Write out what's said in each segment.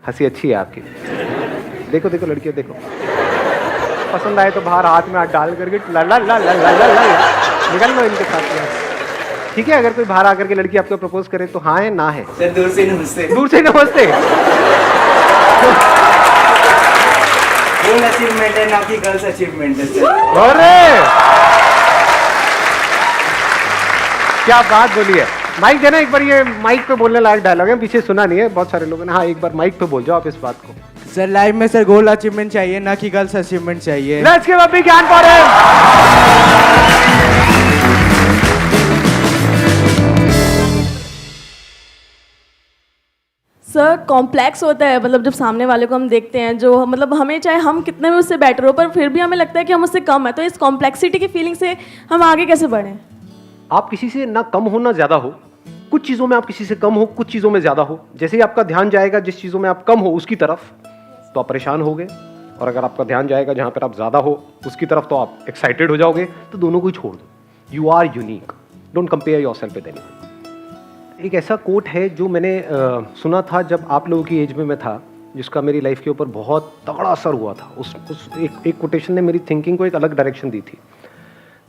हंसी अच्छी है आपकी। देखो देखो लड़कियों देखो, पसंद आए तो बाहर हाथ में हाथ डाल करके ला ला ला ला ला ला ला निकल लो इनके साथ यार। ठीक है, अगर कोई बाहर आकर के लड़की आपको प्रपोज करे तो हाँ है ना है? सर दूर से नमस्ते। दूर से नमस्ते। गोल अचीवमेंट है ना कि गर्ल्स अचीवमेंट है सर। अरे क्या बात बोली है। माइक देना एक बार, ये माइक पे बोलने लायक डायलॉग है, पीछे सुना नहीं है बहुत सारे लोगों ने। हाँ एक बार माइक पे बोल जाओ आप इस बात को। सर लाइफ में सर गोल अचीवमेंट चाहिए ना कि गर्ल्स अचीवमेंट चाहिए। Let's give a big hand for him. Sir complex होता है, मतलब जब सामने वाले को हम देखते हैं, जो मतलब हमें चाहे हम कितने भी उससे बेटर हो पर फिर भी हमें लगता है कि हम उससे कम है, तो इस कॉम्प्लेक्सिटी की फीलिंग से हम आगे कैसे बढ़ें? आप किसी से ना कम हो ना ज्यादा हो, कुछ चीजों में आप किसी से कम हो, कुछ चीजों में ज्यादा हो। जैसे ही आपका ध्यान जाएगा जिस चीजों में आप कम हो उसकी तरफ तो आप परेशान होगे, और अगर आपका ध्यान जाएगा जहां पर आप ज्यादा हो उसकी तरफ तो आप एक्साइटेड हो जाओगे। तो दोनों को ही छोड़ दो। You are unique, don't compare yourself with anyone. एक ऐसा कोट है जो मैंने सुना था जब आप लोगों की एज में मैं था, जिसका मेरी लाइफ के ऊपर बहुत तगड़ा असर हुआ था। उस एक कोटेशन ने मेरी थिंकिंग को एक अलग डायरेक्शन दी थी।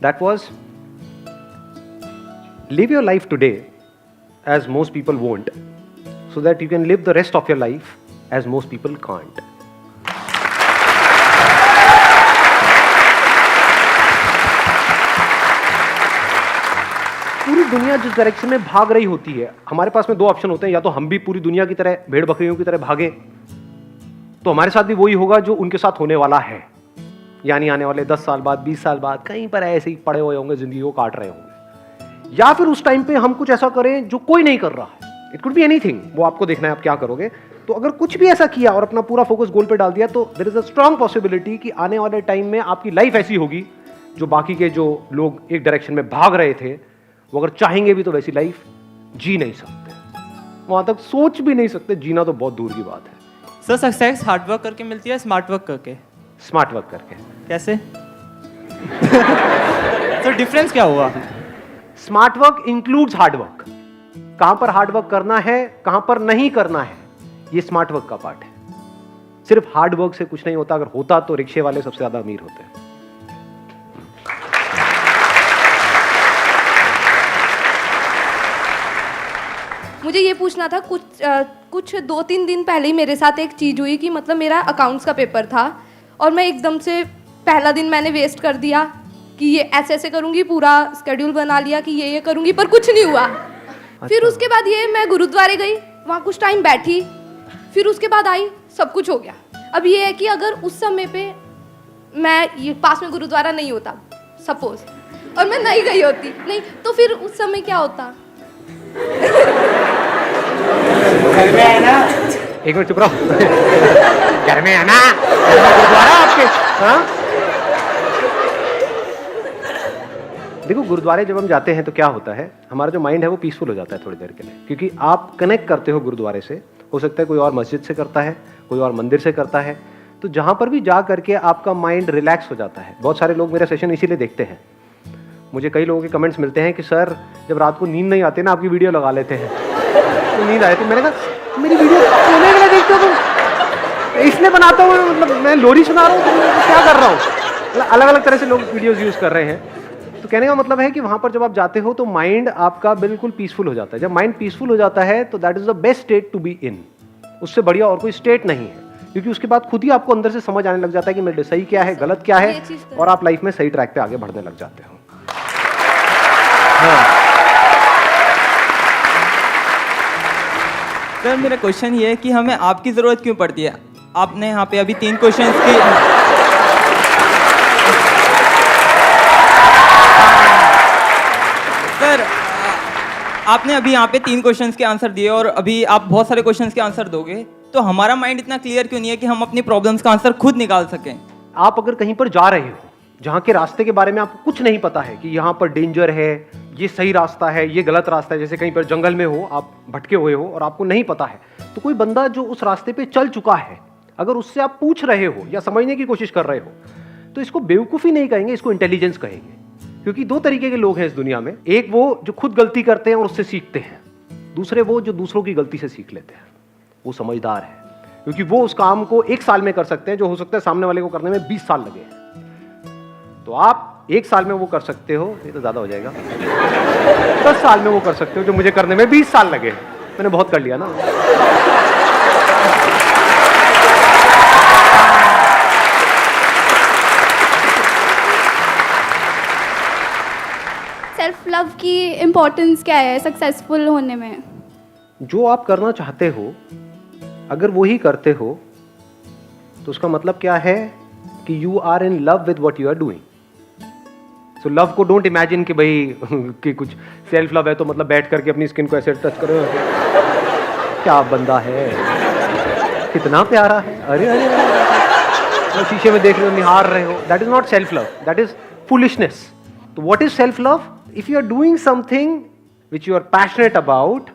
That was, live your life today as most people won't, so that you can live the rest of your life as most people can't. पूरी दुनिया जिस डायरेक्शन में भाग रही होती है, हमारे पास में दो ऑप्शन होते हैं। या तो हम भी पूरी दुनिया की तरह भेड़ बकरियों की तरह भागें, तो हमारे साथ भी वही होगा जो उनके साथ होने वाला है, यानी आने वाले 10 साल बाद 20 साल बाद कहीं पर ऐसे ही पड़े हुए होंगे, जिंदगी को काट रहे होंगे। या फिर उस टाइम पे हम कुछ ऐसा करें जो कोई नहीं कर रहा है। इट कुड बी एनीथिंग, वो आपको देखना है आप क्या करोगे। तो अगर कुछ भी ऐसा किया और अपना पूरा फोकस गोल पे डाल दिया, तो there is a strong possibility कि आने वाले टाइम में आपकी लाइफ ऐसी होगी जो बाकी के जो लोग एक डायरेक्शन में भाग रहे थे, वो अगर चाहेंगे भी तो वैसी लाइफ जी नहीं सकते, वहां तक सोच भी नहीं सकते। जीना तो बहुत दूर की बात है। सर सक्सेस हार्ड वर्क करके मिलती है स्मार्ट वर्क करके? स्मार्ट वर्क करके। कैसे? तो डिफरेंस क्या हुआ? Smart work includes hard work. कहां पर हार्ड वर्क करना है, कहां पर नहीं करना है, ये स्मार्ट वर्क का पार्ट है। सिर्फ हार्ड वर्क से कुछ नहीं होता। अगर होता तो रिक्शे वाले सबसे ज्यादा अमीर होते हैं। मुझे ये पूछना था, कुछ 2-3 दिन पहले ही मेरे साथ एक चीज़ हुई कि मतलब मेरा अकाउंट्स का पेपर था और मैं एकदम से पहला दिन मैंने वेस्ट कर दिया कि ये ऐसे ऐसे करूँगी, पूरा स्केड्यूल बना लिया कि ये करूँगी, पर कुछ नहीं हुआ। फिर उसके बाद ये मैं गुरुद्वारे गई, वहाँ कुछ टाइम बैठी, फिर उसके बाद आई, सब कुछ हो गया। अब ये है कि अगर उस समय पे मैं ये पास में गुरुद्वारा नहीं होता सपोज, और मैं नहीं गई होती, नहीं तो फिर उस समय क्या होता? घर में है ना, एक मिनट चुप रहो। घर में है ना गुरुद्वारा आपके? हाँ देखो, गुरुद्वारे जब हम जाते हैं तो क्या होता है, हमारा जो माइंड है वो पीसफुल हो जाता है थोड़ी देर के लिए, क्योंकि आप कनेक्ट करते हो गुरुद्वारे से। हो सकता है कोई और मस्जिद से करता है, कोई और मंदिर से करता है, तो जहां पर भी जा करके आपका माइंड रिलैक्स हो जाता है। बहुत सारे लोग मेरा सेशन इसीलिए देखते हैं। मुझे कई लोगों के कमेंट्स मिलते हैं कि सर जब रात को नींद नहीं आती ना, आपकी वीडियो लगा लेते हैं तो नींद आई थी। मैंने कहा मेरी वीडियो सोने के लिए देखते हो तुम? इसलिए बनाता हूँ, मतलब मैं लोरी सुना रहा हूँ, तो क्या कर रहा हूँ? अलग अलग तरह से लोग वीडियोज यूज कर रहे हैं। तो कहने का मतलब है कि वहां पर जब आप जाते हो तो माइंड आपका बिल्कुल पीसफुल हो जाता है। जब माइंड पीसफुल हो जाता है तो that is the best state to be in. उससे बढ़िया और कोई स्टेट नहीं है, क्योंकि उसके बाद खुद ही आपको अंदर से समझ आने लग जाता है कि मेरे सही क्या है, गलत क्या है, और आप लाइफ में सही ट्रैक पे आगे बढ़ने लग जाते हो। सर मेरा क्वेश्चन ये है कि हमें आपकी ज़रूरत क्यों पड़ती है? आपने यहाँ पे अभी 3 क्वेश्चंस की सर आपने अभी यहाँ पे 3 क्वेश्चंस के आंसर दिए और अभी आप बहुत सारे क्वेश्चंस के आंसर दोगे, तो हमारा माइंड इतना क्लियर क्यों नहीं है कि हम अपनी प्रॉब्लम्स का आंसर खुद निकाल सकें? आप अगर कहीं पर जा रहे हो जहाँ के रास्ते के बारे में आपको कुछ नहीं पता है कि यहाँ पर डेंजर है, ये सही रास्ता है, ये गलत रास्ता है, जैसे कहीं पर जंगल में हो, आप भटके हुए हो और आपको नहीं पता है, तो कोई बंदा जो उस रास्ते पे चल चुका है, अगर उससे आप पूछ रहे हो या समझने की कोशिश कर रहे हो, तो इसको बेवकूफ़ी नहीं कहेंगे, इसको इंटेलिजेंस कहेंगे। क्योंकि 2 तरीके के लोग हैं इस दुनिया में, एक वो जो खुद गलती करते हैं और उससे सीखते हैं, दूसरे वो जो दूसरों की गलती से सीख लेते हैं, वो समझदार है। क्योंकि वो उस काम को 1 साल में कर सकते हैं जो हो सकता है सामने वाले को करने में 20 साल लगे। तो आप 1 साल में वो कर सकते हो, ये तो ज्यादा हो जाएगा, 10 साल में वो कर सकते हो जो मुझे करने में 20 साल लगे। मैंने बहुत कर लिया ना। सेल्फ लव की इम्पोर्टेंस क्या है सक्सेसफुल होने में? जो आप करना चाहते हो अगर वो ही करते हो तो उसका मतलब क्या है कि you are in love with what you are doing. So love को डोंट इमेजिन कि भाई कि कुछ सेल्फ लव है तो मतलब बैठ करके अपनी स्किन को ऐसे टच करो, क्या बंदा है, कितना प्यारा है, अरे अरे, अरे। शीशे में देख रहे हो, निहार रहे हो, that is not self love, that is foolishness. तो what is self love? If you are doing something which you are passionate about,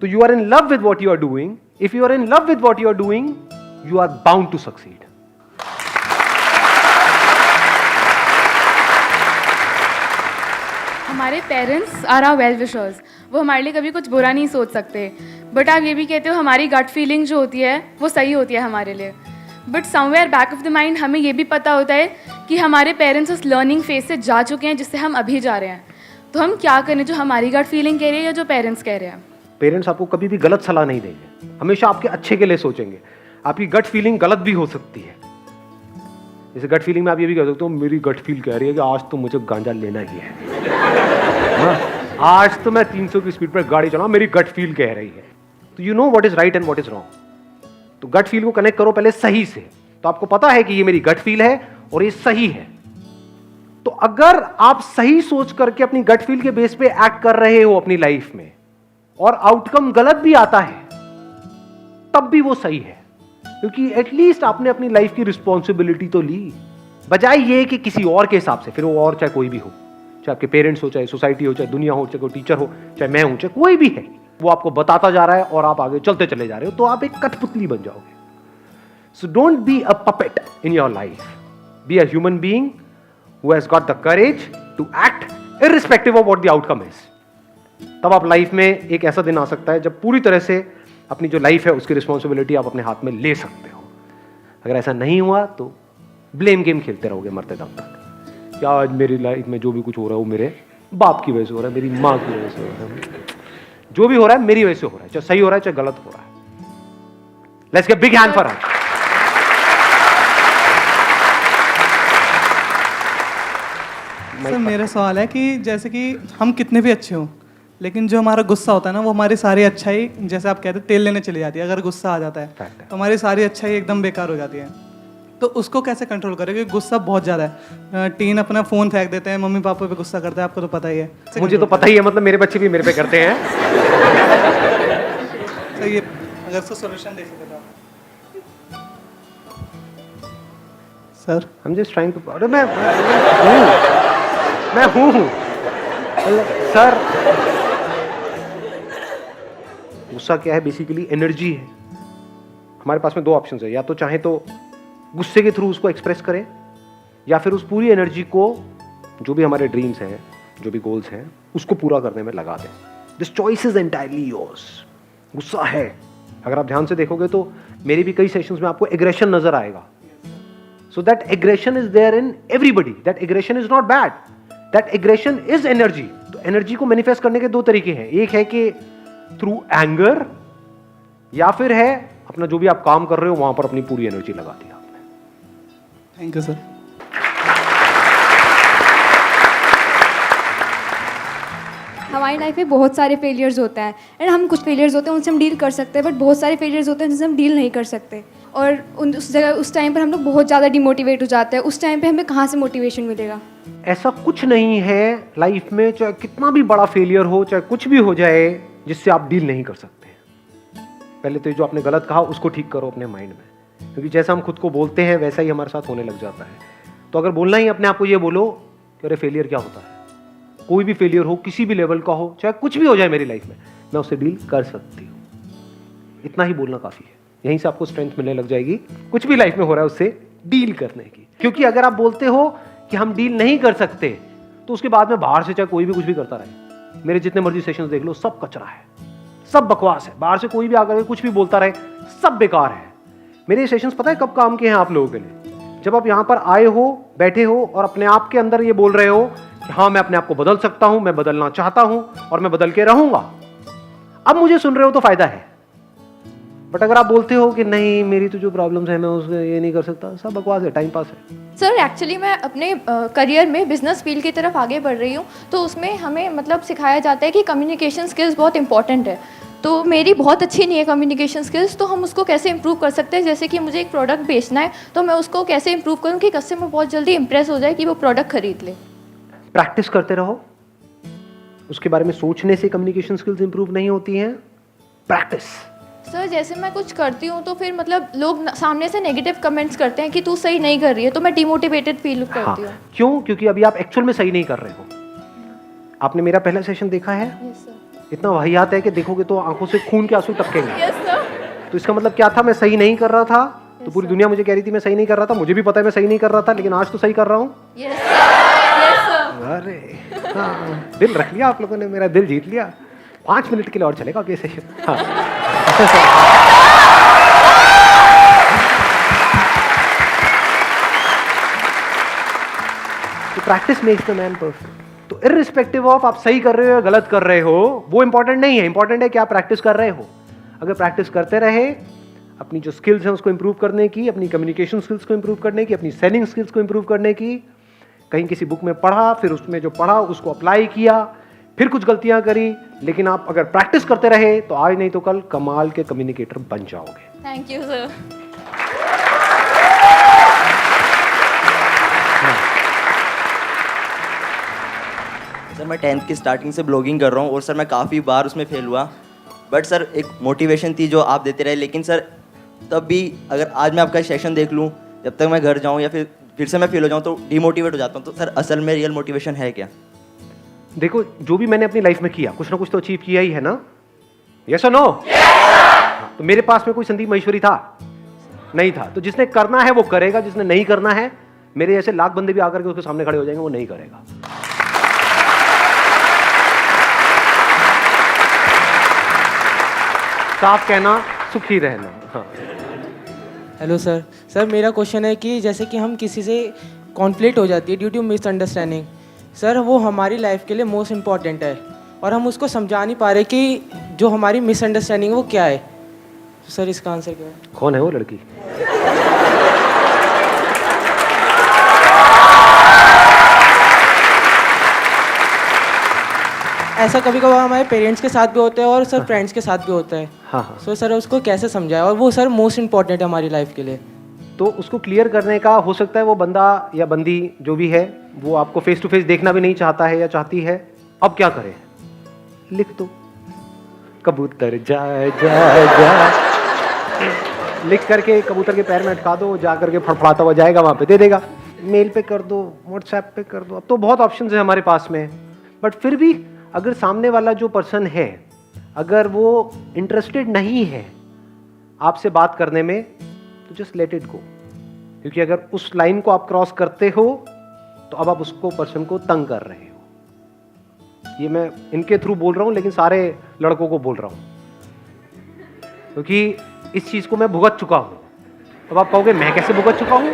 तो you are in love with what you are doing. If you are in love with what you are doing, you are bound to succeed. हमारे parents are our well wishers, वो हमारे लिए कभी कुछ बुरा नहीं सोच सकते, बट आप ये भी कहते हो हमारी गट फीलिंग जो होती है वो सही होती है हमारे लिए, but somewhere back of the mind हमें ये भी पता होता है कि हमारे पेरेंट्स उस लर्निंग फेज से जा चुके हैं जिससे हम अभी जा रहे हैं। तो हम क्या करें, जो हमारी गट फीलिंग कह रही है या जो पेरेंट्स कह रहे हैं? पेरेंट्स आपको कभी भी गलत सलाह नहीं देंगे, हमेशा आपके अच्छे के लिए सोचेंगे। आपकी गट फीलिंग गलत भी हो सकती है। जैसे गट फीलिंग में आप ये भी कह सकते हो मेरी गट फील कह रही है कि आज तो मुझे गांजा लेना ही है, आज तो मैं 300 की स्पीड पर गाड़ी चलाऊं, मेरी गट फील कह रही है। तो you know what is right and what is wrong. तो गट फील को कनेक्ट करो पहले सही से, तो आपको पता है कि ये मेरी गट फील है और ये सही है। तो अगर आप सही सोच करके अपनी गट फील के बेस पे एक्ट कर रहे हो अपनी लाइफ में और आउटकम गलत भी आता है तब भी वो सही है, क्योंकि एटलीस्ट आपने अपनी लाइफ की रिस्पॉन्सिबिलिटी तो ली, बजाय ये कि किसी और के हिसाब से। फिर वो और चाहे कोई भी हो, चाहे आपके पेरेंट्स हो, चाहे सोसाइटी हो, चाहे दुनिया हो, चाहे कोई टीचर हो, चाहे मैं हूं, चाहे कोई भी है, वो आपको बताता जा रहा है और आप आगे चलते चले जा रहे हो, तो आप एक कठपुतली बन जाओगे। So don't be a puppet in your life, be a human being who has got the courage to act irrespective of what the outcome is. तब आप लाइफ में एक ऐसा दिन आ सकता है जब पूरी तरह से अपनी जो लाइफ है उसकी रिस्पॉन्सिबिलिटी आप अपने हाथ में ले सकते हो। अगर ऐसा नहीं हुआ तो ब्लेम गेम खेलते रहोगे मरते दम तक, क्या आज मेरी लाइफ में जो भी कुछ हो रहा है वो मेरे बाप की वजह से हो रहा है, मेरी माँ की वजह से हो रहा है, जो भी हो रहा है मेरी वजह से हो रहा है, चाहे सही हो रहा है चाहे गलत हो रहा है। Let's give big hand for her. Sir मेरा सवाल है कि जैसे कि हम कितने भी अच्छे हों, लेकिन जो हमारा गुस्सा होता है ना वो हमारी सारी अच्छाई, जैसे आप कहते हैं तेल लेने चली जाती है। अगर गुस्सा आ जाता है तो हमारी सारी अच्छाई एकदम बेकार हो जाती है। तो उसको कैसे कंट्रोल करें, क्योंकि गुस्सा बहुत ज़्यादा है। टीन अपना फ़ोन फेंक देते हैं, मम्मी पापा पे गुस्सा करते हैं, आपको तो पता ही है। मुझे तो पता ही है, मतलब मेरे बच्चे भी मेरे पे करते हैं। सर ये अगर उसका सोल्यूशन दे सके तो sir. I am just trying to, अरे मैं हूँ सर। गुस्सा क्या है? बेसिकली एनर्जी है। हमारे पास में 2 ऑप्शंस है, या तो चाहे तो गुस्से के थ्रू उसको एक्सप्रेस करें, या फिर उस पूरी एनर्जी को जो भी हमारे ड्रीम्स हैं, जो भी गोल्स हैं, उसको पूरा करने में लगा दें। This choice is entirely yours. गुस्सा है, अगर आप ध्यान से देखोगे तो मेरे भी कई सेशंस में आपको एग्रेशन नजर आएगा। So that aggression is there in everybody, that aggression is not bad, that aggression is energy. तो एनर्जी को मैनिफेस्ट करने के 2 तरीके हैं, एक है कि थ्रू एंगर, या फिर है अपना जो भी आप काम कर रहे हो वहां पर अपनी पूरी एनर्जी लगा दी आपने। Thank you sir. हमारी लाइफ में बहुत सारे फेलियर्स होते हैं, एंड हम कुछ फेलियर्स होते हैं उनसे हम डील कर सकते हैं, बट बहुत सारे फेलियर्स होते हैं जिनसे हम डील नहीं कर सकते, और उस जगह उस टाइम पर हम लोग बहुत ज़्यादा डिमोटिवेट हो जाते हैं। उस टाइम पे हमें कहाँ से मोटिवेशन मिलेगा? ऐसा कुछ नहीं है लाइफ में, चाहे कितना भी बड़ा फेलियर हो, चाहे कुछ भी हो जाए, जिससे आप डील नहीं कर सकते। पहले तो जो आपने गलत कहा उसको ठीक करो अपने माइंड में, क्योंकि जैसा हम खुद को बोलते हैं वैसा ही हमारे साथ होने लग जाता है। तो अगर बोलना ही अपने आप को ये बोलो कि अरे फेलियर क्या होता है, कोई भी फेलियर हो, किसी भी लेवल का हो, चाहे कुछ भी हो जाए मेरी लाइफ में, मैं उससे डील कर सकती हूँ, इतना ही बोलना काफी है। यहीं से आपको स्ट्रेंथ मिलने लग जाएगी कुछ भी लाइफ में हो रहा है उससे डील करने की। क्योंकि अगर आप बोलते हो कि हम डील नहीं कर सकते, तो उसके बाद में बाहर से चाहे कोई भी कुछ भी करता रहे, मेरे जितने मर्जी सेशंस देख लो, सब कचरा है, सब बकवास है, बाहर से कोई भी आकर के कुछ भी बोलता रहे, सब बेकार है। मेरे सेशंस पता है कब काम के हैं आप लोगों के लिए? जब आप यहाँ पर आए हो, बैठे हो और अपने आप के अंदर ये बोल रहे हो कि हाँ मैं अपने आप को बदल सकता हूं, मैं बदलना चाहता हूं और मैं बदल के रहूंगा। अब मुझे सुन रहे हो तो फायदा है। बट अगर आप बोलते हो कि नहीं मेरी तो जो प्रॉब्लम्स है मैं उसमें ये नहीं कर सकता, सब बकवास है, टाइम पास है। सर एक्चुअली मैं अपने करियर में बिजनेस फील्ड की तरफ आगे बढ़ रही हूँ, तो उसमें हमें मतलब सिखाया जाता है कि कम्युनिकेशन स्किल्स बहुत इंपॉर्टेंट है। तो मेरी बहुत अच्छी नहीं है कम्युनिकेशन स्किल्स, तो हम उसको कैसे इंप्रूव कर सकते हैं? जैसे कि मुझे एक प्रोडक्ट बेचना है, तो मैं उसको कैसे इंप्रूव करूँ कि कस्टमर बहुत जल्दी इंप्रेस हो जाए कि वो प्रोडक्ट खरीद ले। प्रैक्टिस करते रहो, उसके बारे में सोचने से कम्युनिकेशन स्किल्स इंप्रूव नहीं होती हैं। प्रैक्टिस। सर जैसे मैं कुछ करती हूँ तो फिर मतलब लोग सामने से नेगेटिव कमेंट्स करते हैं कि तू सही नहीं कर रही है, तो मैं डिमोटिवेटेड फील करती हूँ। क्यों? क्योंकि अभी आप एक्चुअल में सही नहीं कर रहे हो। आपने मेरा पहला सेशन देखा है? Yes sir. इतना वाहियात है कि देखोगे तो आंखों से खून के आंसू टपकेंगे। Yes sir. तो इसका मतलब क्या था? मैं सही नहीं कर रहा था, तो पूरी दुनिया मुझे कह रही थी मैं सही नहीं कर रहा था, मुझे भी पता है मैं सही नहीं कर रहा था, लेकिन आज तो सही कर रहा हूँ। Yes sir. अरे हाँ, दिल रख लिया आप लोगों ने, मेरा दिल जीत लिया। 5 मिनट के लिए और चलेगा ये सेशन। हाँ। तो practice makes the man perfect. तो इररिस्पेक्टिव ऑफ आप सही कर रहे हो या गलत कर रहे हो, वो इंपॉर्टेंट नहीं है। इंपॉर्टेंट है कि आप प्रैक्टिस कर रहे हो। अगर प्रैक्टिस करते रहे, अपनी जो स्किल्स हैं उसको इंप्रूव करने की, अपनी कम्युनिकेशन स्किल्स को इंप्रूव करने की, अपनी सेलिंग स्किल्स को इंप्रूव करने की, कहीं किसी बुक में पढ़ा, फिर उसमें जो पढ़ा उसको अप्लाई किया, फिर कुछ गलतियां करी, लेकिन आप अगर प्रैक्टिस करते रहे तो आज नहीं तो कल कमाल के कम्युनिकेटर बन जाओगे। Thank you sir. सर मैं 10th की स्टार्टिंग से ब्लॉगिंग कर रहा हूँ और सर मैं काफ़ी बार उसमें फेल हुआ, बट सर एक मोटिवेशन थी जो आप देते रहे। लेकिन सर तब भी अगर आज मैं आपका सेशन देख लूँ, जब तक मैं घर जाऊँ या फिर से मैं फेल हो जाऊँ तो डिमोटिवेट हो जाता हूँ। तो सर असल में रियल मोटिवेशन है क्या? देखो, जो भी मैंने अपनी लाइफ में किया कुछ ना कुछ तो अचीव किया ही है ना। यस और नो? तो मेरे पास में कोई संदीप महेश्वरी था? नहीं था। तो जिसने करना है वो करेगा, जिसने नहीं करना है, मेरे जैसे लाख बंदे भी आकर के उसके सामने खड़े हो जाएंगे, वो नहीं करेगा। साफ कहना, सुखी रहना। हाँ। Hello sir. सर मेरा क्वेश्चन है कि जैसे कि हम किसी से कॉन्फ्लिक्ट हो जाती है ड्यू टू मिसअंडरस्टैंडिंग, सर वो हमारी लाइफ के लिए मोस्ट इम्पॉर्टेंट है और हम उसको समझा नहीं पा रहे कि जो हमारी मिसअंडरस्टैंडिंग है वो क्या है। सर इसका आंसर क्या है? कौन है वो लड़की? ऐसा कभी कभार हमारे पेरेंट्स के साथ भी होता है और सर फ्रेंड्स के साथ भी होता है। हाँ। सो सर उसको कैसे समझाए, और वो सर मोस्ट इम्पॉर्टेंट है हमारी लाइफ के लिए। तो उसको क्लियर करने का हो सकता है वो बंदा या बंदी जो भी है वो आपको फेस टू फेस देखना भी नहीं चाहता है या चाहती है। अब क्या करें? लिख दो, कबूतर जा जा जा, लिख करके कबूतर के पैर में अटका दो, जा करके फड़फड़ाता हुआ जाएगा, वहां पे दे देगा। मेल पे कर दो, व्हाट्सएप पे कर दो, अब तो बहुत ऑप्शंस है हमारे पास में। बट फिर भी अगर सामने वाला जो पर्सन है अगर वो इंटरेस्टेड नहीं है आपसे बात करने में, तो जस्ट लेट इट गो। क्योंकि अगर उस लाइन को आप क्रॉस करते हो तो अब आप उसको पर्सन को तंग कर रहे हो। ये मैं इनके थ्रू बोल रहा हूं, लेकिन सारे लड़कों को बोल रहा हूं, क्योंकि इस चीज को मैं भुगत चुका हूं। अब आप कहोगे मैं कैसे भुगत चुका हूं?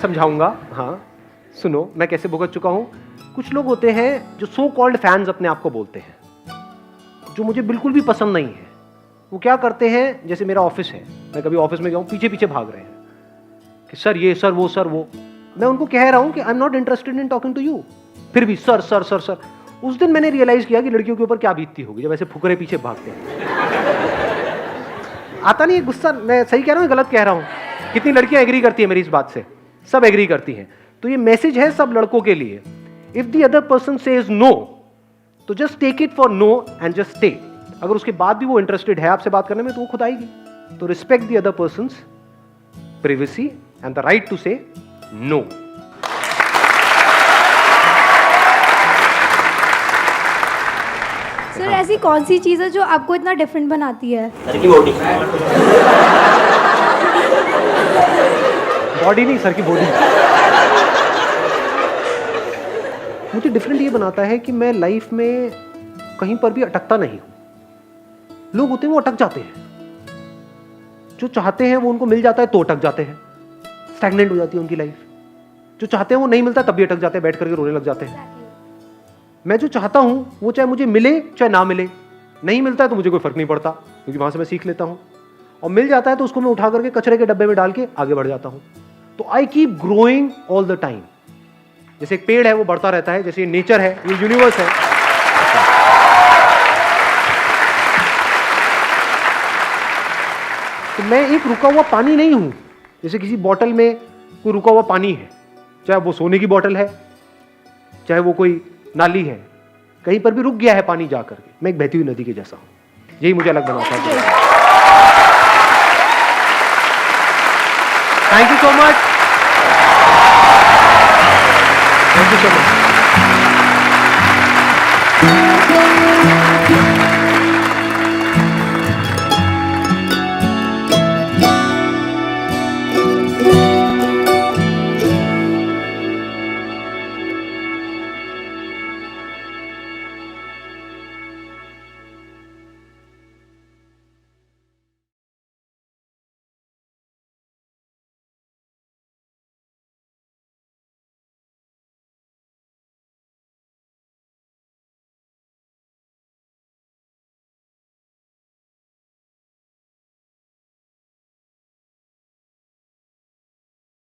समझाऊंगा। हाँ सुनो, मैं कैसे भुगत चुका हूं। कुछ लोग होते हैं जो सो कॉल्ड फैंस अपने आप को बोलते हैं, जो मुझे बिल्कुल भी पसंद नहीं है। वो क्या करते हैं, जैसे मेरा ऑफिस है, मैं कभी ऑफिस में गया हूँ, पीछे पीछे भाग रहे हैं कि सर ये, सर वो, सर वो। मैं उनको कह रहा हूँ कि I am not interested in talking to you, फिर भी सर सर सर सर। उस दिन मैंने रियलाइज किया कि लड़कियों के ऊपर क्या बीतती होगी जब ऐसे फुकरे पीछे भागते हैं। आता नहीं है गुस्सा? मैं सही कह रहा हूँ, गलत कह रहा हूँ? कितनी लड़कियां एग्री करती है मेरी इस बात से? सब एग्री करती हैं। तो ये मैसेज है सब लड़कों के लिए, if the other person says no तो just take it for no and just stay. अगर उसके बाद भी वो इंटरेस्टेड है आपसे बात करने में तो वो खुद आएगी। तो respect the other person's privacy and the right to say no. Sir ऐसी कौन सी चीज़ है जो आपको इतना डिफरेंट बनाती है? सर की बॉडी। बॉडी नहीं, सर की बॉडी। मुझे डिफरेंट ये बनाता है कि मैं लाइफ में कहीं पर भी अटकता नहीं हूं। लोग होते हैं वो अटक जाते हैं, जो चाहते हैं वो उनको मिल जाता है तो अटक जाते हैं, स्टैग्नेंट हो जाती है उनकी लाइफ। जो चाहते हैं वो नहीं मिलता तब भी अटक जाते हैं, बैठ करके रोने लग जाते हैं। मैं जो चाहता हूं वो चाहे मुझे मिले चाहे ना मिले, नहीं मिलता है तो मुझे कोई फर्क नहीं पड़ता, क्योंकि वहां से मैं सीख लेता हूं, और मिल जाता है तो उसको मैं उठा करके कचरे के डब्बे में डाल के आगे बढ़ जाता हूं। तो I keep growing all the time. जैसे एक पेड़ है वो बढ़ता रहता है, जैसे ये नेचर है, ये यूनिवर्स है। तो मैं एक रुका हुआ पानी नहीं हूं। जैसे किसी बोतल में कोई रुका हुआ पानी है, चाहे वो सोने की बोतल है, चाहे वो कोई नाली है, कहीं पर भी रुक गया है पानी जा करके, मैं एक बहती हुई नदी के जैसा हूं। यही मुझे अलग बनाता है। Thank you so much, thank you so much.